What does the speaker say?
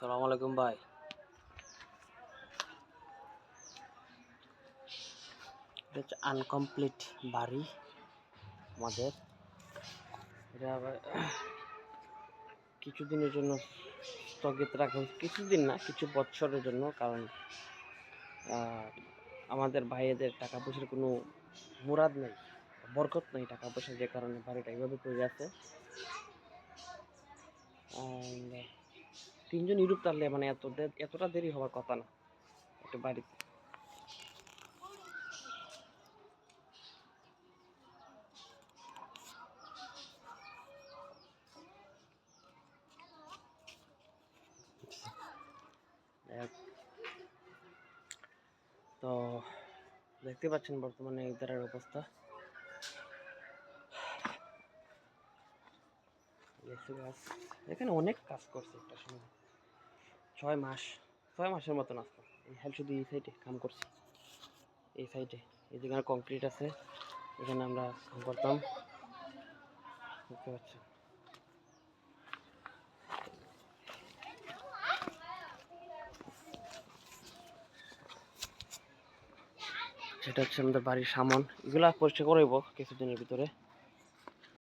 আসসালামু আলাইকুম ভাই। এটা হচ্ছে আনকমপ্লিট বাড়ি আমাদের। এটা আবার কিছুদিনের জন্য স্থগিত রাখা হয়েছে, কিছুদিন না কিছু বছরের জন্য, কারণ আমাদের ভাইয়েদের টাকা পয়সার কোনো মুরাদ নেই, বরকত নেই টাকা পয়সা, যে কারণে বাড়িটা এইভাবে পড়ে আছে। তিনজন ইউরোপ তাহলে মানে এতটা দেরি হওয়ার কথা না একটা বাড়িতে। তো দেখতে পাচ্ছেন বর্তমানে ইদারের অবস্থা। এখানে অনেক কাজ করছে একটা সময়, 6 মাসের মতন আসতো। এই হেল শুধু এই সাইডে কাম করছি, এই সাইডে এই যেখানে কংক্রিট আছে এখানে আমরা কাম করতাম, দেখতে পাচ্ছেন। সেটা হচ্ছে আমাদের বাড়ির সামান, এগুলা পরিষ্কার করবো কিছুদিনের ভিতরে।